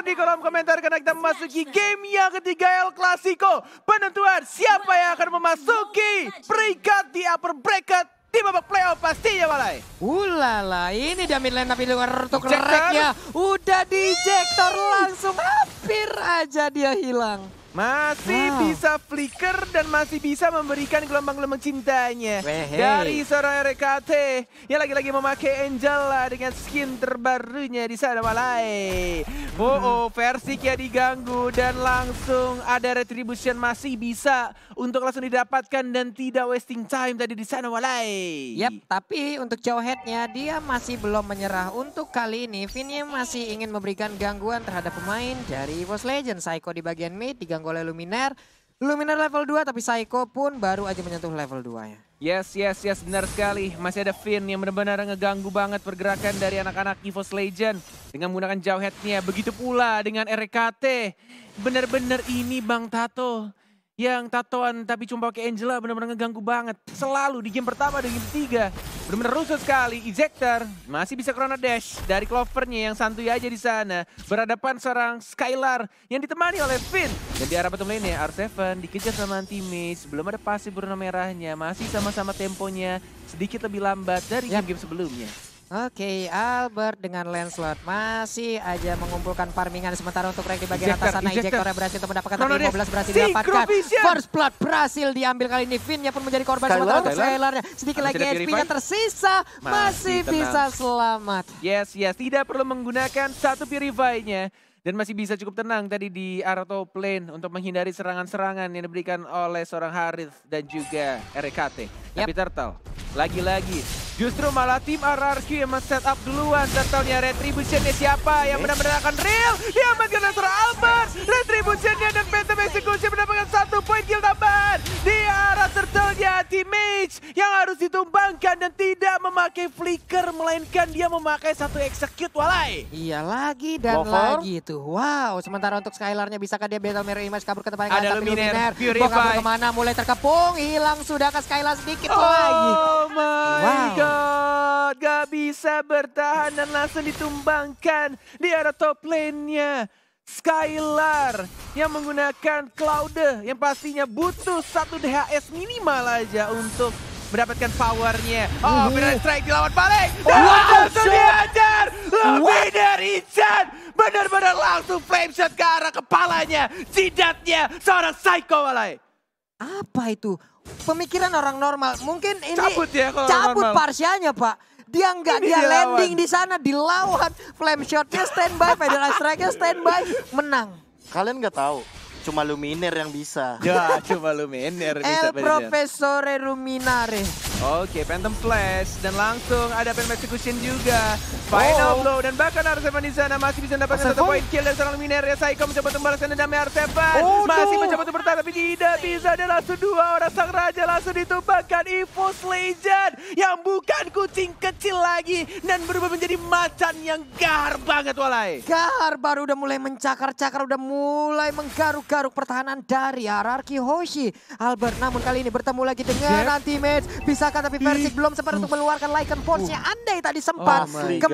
share di kolom komentar karena kita memasuki game yang ketiga El Clasico. Penentuan siapa yang akan memasuki peringkat di upper bracket di babak playoff pastinya Walai. Ulala, ini dia mid lane tapi luar untuk reknya. Udah dijektor langsung, hampir aja dia hilang. Masih bisa flicker dan masih bisa memberikan gelombang-gelombang cintanya dari seorang RKT yang lagi-lagi memakai Angela dengan skin terbarunya di sana Walai. Versiknya diganggu dan langsung ada retribution masih bisa untuk langsung didapatkan dan tidak wasting time tadi di sana Walai. Yap, tapi untuk Jawheadnya dia masih belum menyerah. Untuk kali ini Vinnya masih ingin memberikan gangguan terhadap pemain dari EVOS Legends. Psycho di bagian mid diganggu oleh Luminaire. Luminaire level 2 tapi Psycho pun baru aja menyentuh level 2 ya. Yes, benar sekali. Masih ada Finn yang benar-benar ngeganggu banget pergerakan dari anak-anak EVOS Legend dengan menggunakan Jawheadnya. Begitu pula dengan RKT. Benar-benar ini Bang Tato yang tatoan tapi cuma pakai Angela benar-benar ngeganggu banget. Selalu di game pertama dan game ketiga. Benar-benar rusuh sekali. Ejector masih bisa Chrono Dash dari Clovernya yang santuy aja di sana. Berhadapan seorang Skylar yang ditemani oleh Finn. Dan di arah bottom lane R7 dikejar sama teammates. Belum ada pasif berwarna merahnya. Masih sama-sama temponya sedikit lebih lambat dari game-game sebelumnya. Oke, Albert dengan Lancelot masih aja mengumpulkan farmingan sementara untuk rank di bagian atas sana. Ejectornya berhasil untuk mendapatkan tapi 15 berhasil didapatkan. First blood berhasil diambil kali ini. Vinnya pun menjadi korban sementara untuk Skylarnya. Sedikit lagi HP-nya tersisa, masih bisa selamat. Yes, tidak perlu menggunakan satu Purify-nya. Dan masih bisa cukup tenang tadi di arah top lane untuk menghindari serangan-serangan yang diberikan oleh seorang Harith dan juga RKT. Tapi Turtle, lagi-lagi justru malah tim RRQ yang men-set up duluan. Turtle-nya retribution-nya siapa yang benar-benar akan real? Diamankan oleh seorang Albert. Retribution-nya dan Phantom Execution mendapatkan 1 poin kill tambahan. Di arah Turtle-nya teammates yang harus ditumbangkan dan tidak memakai flicker. Melainkan dia memakai satu execute Walai. Iya lagi dan lagi itu. Wow, sementara untuk Skylarnya bisakah dia Battle Mirror Image kabur ke tempat yang ada Luminaire, Purify. Kabur kemana, mulai terkepung, hilang sudah ke Skylar sedikit lagi. Oh my god, gak bisa bertahan dan langsung ditumbangkan di arah top lane-nya. Skylar yang menggunakan Cloud yang pastinya butuh 1 DHS minimal aja untuk mendapatkan powernya. Benar strike dilawan balik. Dan langsung dihajar. Lebih dari Chan. Benar-benar langsung flame shot ke arah kepalanya. Jidatnya seorang Psycho Walai. Apa itu? Pemikiran orang normal. Mungkin ini cabut ya kalau cabut normal. Parsianya Pak. Dia enggak, dia landing di sana, dilawan. Flame shotnya standby, Federal Strike-nya standby, menang. Kalian nggak tahu, cuma Luminaire yang bisa. Ya, cuma Luminaire bisa. El Professore Luminare. Oke, Phantom Flash dan langsung ada Phantom Execution juga. Final blow dan bahkan R7 di sana masih bisa mendapatkan 1 poin kill dari seorang Luminaire. Psycho mencoba untuk membalaskan dendamnya R7. Masih mencoba untuk bertahan tapi tidak bisa. Dan langsung 2 orang sang raja langsung ditumbangkan. EVOS Legend yang bukan kucing kecil lagi dan berubah menjadi macan yang gahar banget Walai. Gahar baru udah mulai mencakar-cakar, udah mulai menggaruk-garuk pertahanan dari RRQ Hoshi. Albert namun kali ini bertemu lagi dengan anti-match. Bisakah tapi Versik belum sempat untuk mengeluarkan Lycan Force-nya. Andai tadi sempat.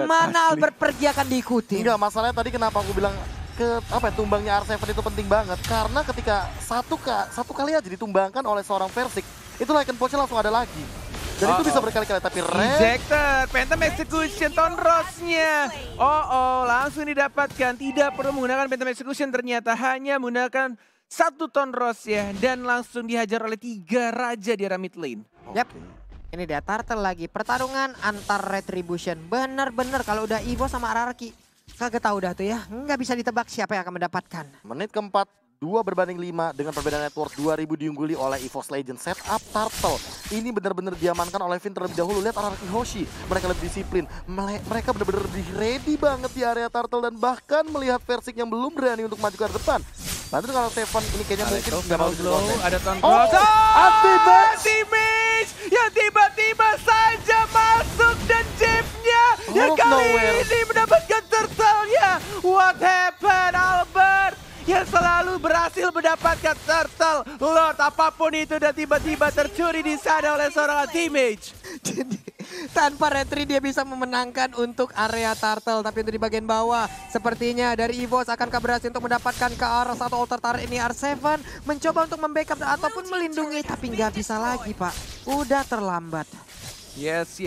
Kemana Albert pergi akan diikuti. Enggak, masalahnya tadi kenapa aku bilang tumbangnya R7 itu penting banget. Karena ketika satu kali aja ditumbangkan oleh seorang Versik, itu Lycan Force-nya langsung ada lagi. Dan itu bisa berkali-kali, tapi Ejector, Phantom Execution, Tonros-nya. Langsung didapatkan. Tidak perlu menggunakan Phantom Execution ternyata. Hanya menggunakan 1 Tonros ya. Dan langsung dihajar oleh 3 raja di arah mid lane. Yap, ini dia Turtle lagi. Pertarungan antar Retribution. Bener-bener kalau udah Evo sama RRQ. Kagak tahu dah tuh ya. Nggak bisa ditebak siapa yang akan mendapatkan. Menit keempat. 2/5 dengan perbedaan network 2000 diungguli oleh EVOS Legends. Setup Turtle. Ini benar-benar diamankan oleh Vin terlebih dahulu. Lihat RRQ Hoshi. Mereka lebih disiplin. Mereka benar-benar ready banget di area Turtle. Dan bahkan melihat Versik yang belum berani untuk maju ke depan. Nanti kalau Stefan ini kayaknya mungkin nggak mau blow. Ada Tonros. Anti-match yang tiba-tiba saja masuk dan Jeff-nya yang kali ini mendapatkan Turtle-nya. What happened Albert? Yang selalu berhasil mendapatkan Turtle Lord apapun itu dan tiba-tiba tercuri di sana oleh seorang teammate. Jadi Tanpa retri dia bisa memenangkan untuk area turtle. Tapi untuk di bagian bawah sepertinya dari EVOS akankah berhasil untuk mendapatkan ke arah satu altar turret ini. R7 mencoba untuk membackup ataupun melindungi. Tapi nggak bisa lagi Pak. Udah terlambat. Yes.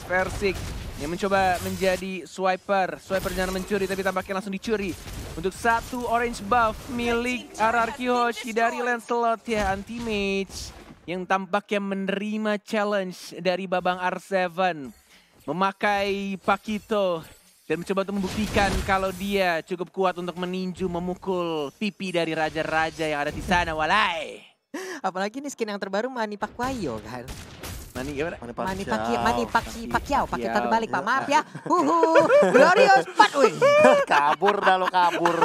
Versik yang mencoba menjadi swiper. Swiper jangan mencuri tapi tampaknya langsung dicuri. Untuk satu orange buff milik RRQ Hoshi dari Lancelot ya, anti-mage. Yang tampaknya menerima challenge dari Babang R7. Memakai Pakito dan mencoba untuk membuktikan kalau dia cukup kuat untuk meninju memukul pipi dari raja-raja yang ada di sana, walai. Apalagi ini skin yang terbaru Manny Pacquiao kan. Mani gimana? Manny Pacquiao. Pakai terbalik Pak, maaf ya. Glorious Pat, wih. Kabur dah lo, kabur.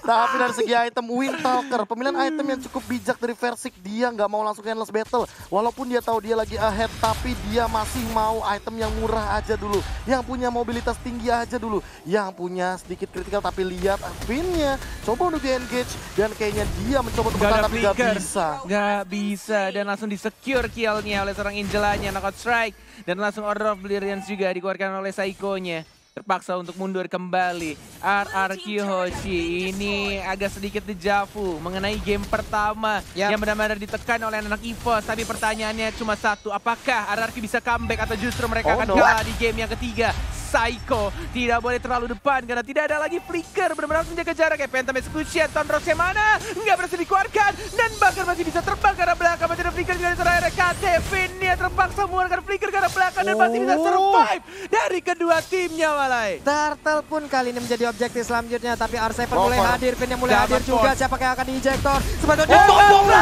Tapi dari segi item Windtalker, pemilihan item yang cukup bijak dari Versik. Dia nggak mau langsung endless battle. Walaupun dia tahu dia lagi ahead, tapi dia masih mau item yang murah aja dulu. Yang punya mobilitas tinggi aja dulu. Yang punya sedikit critical, tapi lihat pinnya. Coba untuk di-engage. Dan kayaknya dia mencoba untuk bertahan, tapi nggak bisa. Nggak bisa, dan langsung di-secure killnya oleh seorang Angelanya. Knockout strike. Dan langsung Order of Brilliance juga dikeluarkan oleh Saikonya. Terpaksa untuk mundur kembali. RRQ Hoshi ini agak sedikit dejavu mengenai game pertama yang benar-benar ditekan oleh anak EVOS. Tapi pertanyaannya cuma satu, apakah RRQ bisa comeback atau justru mereka akan kalah di game yang ketiga? Saiko tidak boleh terlalu depan karena tidak ada lagi flicker, benar-benar harus menjaga jarak. Phantom Execution, Tonrosnya mana? Nggak berhasil dikeluarkan dan bahkan masih bisa terbang karena belakang. Masih ada flicker juga dari seorang RKT. Finnya terpaksa mengeluarkan flicker karena belakang dan masih bisa survive dari kedua timnya, walai. Turtle pun kali ini menjadi objektif selanjutnya, tapi R7 mulai hadir, Fin yang mulai hadir juga. Siapa yang akan diinjektor? Sebetulnya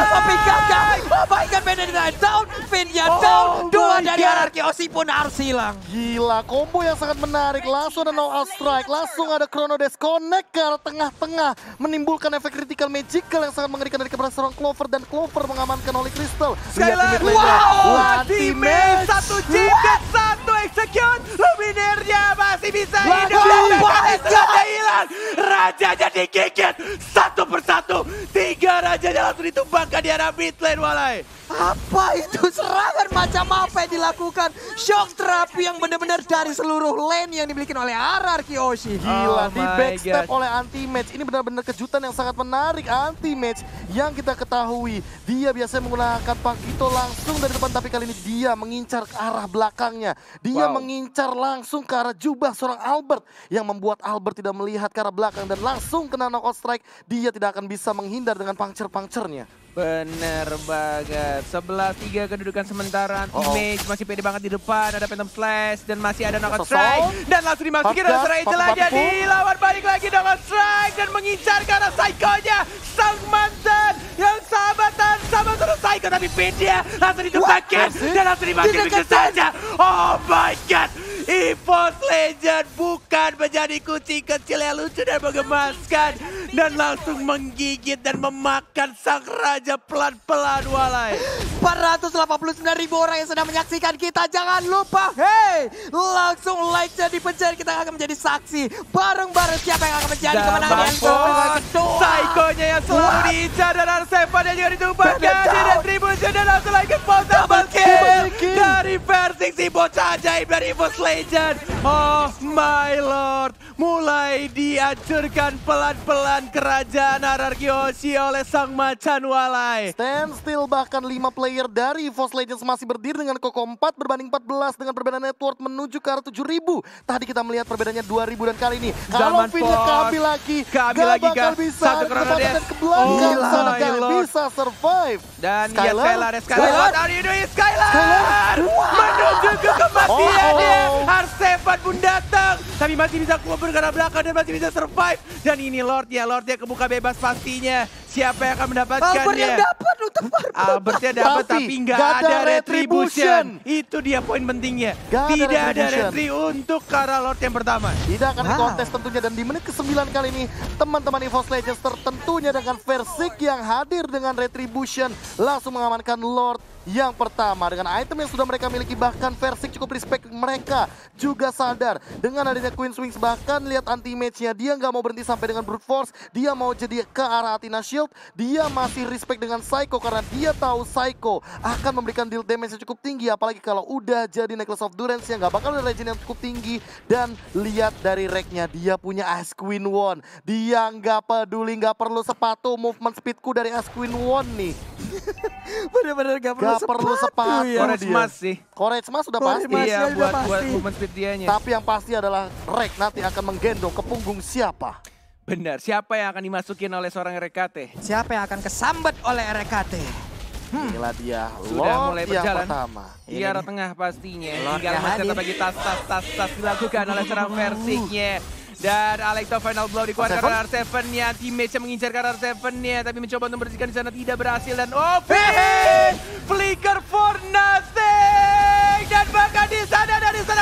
tapi gagal. Oh my god, Benedict down, Fin yang down. Dua dari RRQ Hoshi pun harus hilang. Gila, combo yang sangat menarik. Langsung ada no-out strike, langsung ada chrono disconnect ke arah tengah-tengah. Menimbulkan efek critical magical yang sangat mengerikan dari kepada seorang Clover. Dan Clover mengamankan Holy Crystal. Skylar, wow, teammate, satu chip dan satu execute. Luminernya masih bisa hidup. Raja hilang, rajanya digigit satu persatu. 3 rajanya langsung ditumbangkan di arah mid lane, walai. Apa itu serangan macam apa yang dilakukan? Shock terapi yang benar-benar dari seluruh lane yang dimiliki oleh RRQ Hoshi. Gila, di backstep oleh anti-match. Ini benar-benar kejutan yang sangat menarik. Anti-match yang kita ketahui, dia biasanya menggunakan Pakito langsung dari depan. Tapi kali ini dia mengincar ke arah belakangnya. Dia mengincar langsung ke arah jubah seorang Albert. Yang membuat Albert tidak melihat ke arah belakang dan langsung kena knockout strike. Dia tidak akan bisa menghindar dengan puncture-puncturnya. Bener banget. 11-3 kedudukan sementara. Anti-mage masih pede banget di depan. Ada Phantom Slash dan masih ada knockout strike. Dan langsung dimasukin oleh seorang Angelanya. Dilawan balik lagi knockout strike. Dan mengincar ke arah Saikonya. Sang mantan yang sahabatan sama terus Saiko. Tapi pin dia langsung ditumbangkan. Dan langsung dimakin begitu saja. Oh my god. EVOS Legend bukan menjadi kucing kecil yang lucu dan menggemaskan. Dan langsung menggigit dan memakan sang raja pelan-pelan, walai. 489.000 orang yang sedang menyaksikan kita. Jangan lupa, hey, langsung like-nya dipencet. Kita akan menjadi saksi bareng-bareng siapa yang akan menjadi kemenangan yang kedua. Saikonya yang selalu diincar dan R7 yang juga ditumbangkan. Dan Tribution dan langsung lagi double kill dari Versik, si bocah ajaib dari EVOS Legend. Oh my lord, mulai dihancurkan pelan-pelan kerajaan RRQ Hoshi oleh sang macan, walai. Stand still, bahkan 5 player dari EVOS Legends masih berdiri dengan koko 4 berbanding 14 dengan perbedaan network menuju ke arah 7.000. Tadi kita melihat perbedaannya 2.000 dan kali ini kalau Finnya keambil lagi, gak bakal bisa. Satu dan ke belakang sana gak bisa survive. Dan Skylar. What are you doing, Skylar? Menuju ke kematiannya. R7 pun datang, tapi masih bisa keluar ke arah belakang dan masih bisa survive. Dan ini Lordnya kebuka bebas pastinya. Siapa yang akan mendapatkannya? Albert yang dapat untuk Albertnya dapat tapi nggak ada retribution. Itu dia poin pentingnya. Tidak ada retri untuk ke arah Lord yang pertama. Tidak akan dikontes tentunya, dan di menit ke-9 kali ini teman-teman EVOS Legends tertentunya dengan Versik yang hadir dengan retribution langsung mengamankan Lord yang pertama dengan item yang sudah mereka miliki, bahkan Versik cukup respect mereka juga sadar dengan adanya Queen Swings, bahkan lihat anti-match-nya dia nggak mau berhenti sampai dengan Brute Force, dia mau jadi ke arah Athena Shield, dia masih respect dengan Psycho karena dia tahu Psycho akan memberikan deal damage yang cukup tinggi, apalagi kalau udah jadi Necklace of Durance yang nggak bakal ada legend yang cukup tinggi. Dan lihat dari rack-nya, dia punya Ice Queen Won, dia nggak peduli, nggak perlu sepatu, movement speedku dari Ice Queen Won nih. Bener-bener gak perlu sepatu ya. Courage Mas sih. Courage Mas sudah Courage pasti. Mas Iya, ya, udah buat pasti. movement speed dianya. Tapi yang pasti adalah Rek nanti akan menggendong ke punggung siapa? Benar, siapa yang akan dimasukin oleh seorang RKT? Siapa yang akan kesambet oleh RKT? Inilah dia Sudah Lord mulai yang berjalan. pertama. Di arah tengah pastinya. Lord Tinggal yang masih hadir. bagi tas dilakukan oleh seorang Versiknya. Dan Alekto final blow dikeluarkan oleh R7-nya. Teammate yang mengincar R7-nya, tapi mencoba untuk membersihkan di sana tidak berhasil. Dan flicker for nothing. Dan bahkan di sana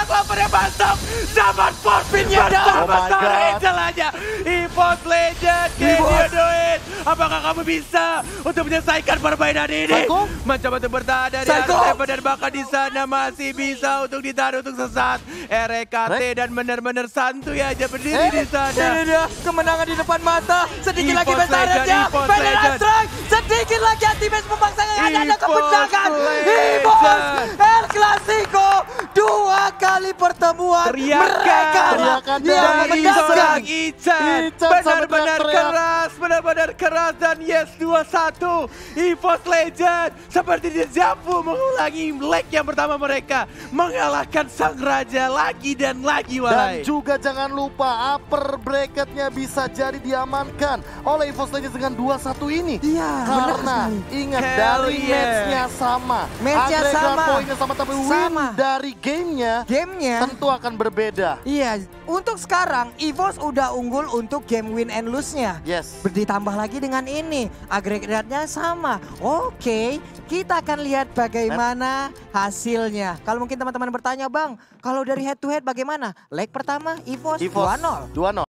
Clover-nya masuk. Zaman Forfin-nya bersama Star Angel aja. EVOS Legend, can you do it? Apakah kamu bisa untuk menyelesaikan permainan ini? Psycho? Mencoba untuk bertahan dari Psycho? R7 dan bahkan di sana masih bisa untuk ditaruh untuk sesat. RKT dan benar-benar santuy aja berdiri di sana. Ini dia kemenangan di depan mata. Sedikit lagi EVOS bentarnya. Legend, Veteran Legend. Strike. Sedikit lagi anti-match memaksakan ada EVOS kemenangan. Legend. EVOS El Clasico. 2 kali pertemuan mereka Teriakan yang dari memenangkan. Ican sampai benar-benar teriak-teriak. benar-benar keras dan yes 2-1. EVOS Legend seperti dejavu mengulangi leg yang pertama mereka mengalahkan sang raja lagi dan lagi Dan walai. juga jangan lupa upper bracketnya bisa jadi diamankan oleh EVOS Legends dengan 2-1 ini. Iya, benar Karena sekali. ingat Hell dari yeah. match-nya sama. Match-nya Agregat sama. poinnya sama, tapi win Sama. dari gamenya Gamenya. tentu akan berbeda. Iya, untuk sekarang EVOS udah unggul untuk game win and lose-nya. Yes. Ditambah lagi dengan ini, agregatnya sama. Oke, kita akan lihat bagaimana hasilnya. Kalau mungkin teman-teman bertanya, Bang, kalau dari head to head bagaimana? Leg pertama EVOS 2-0. 2-0.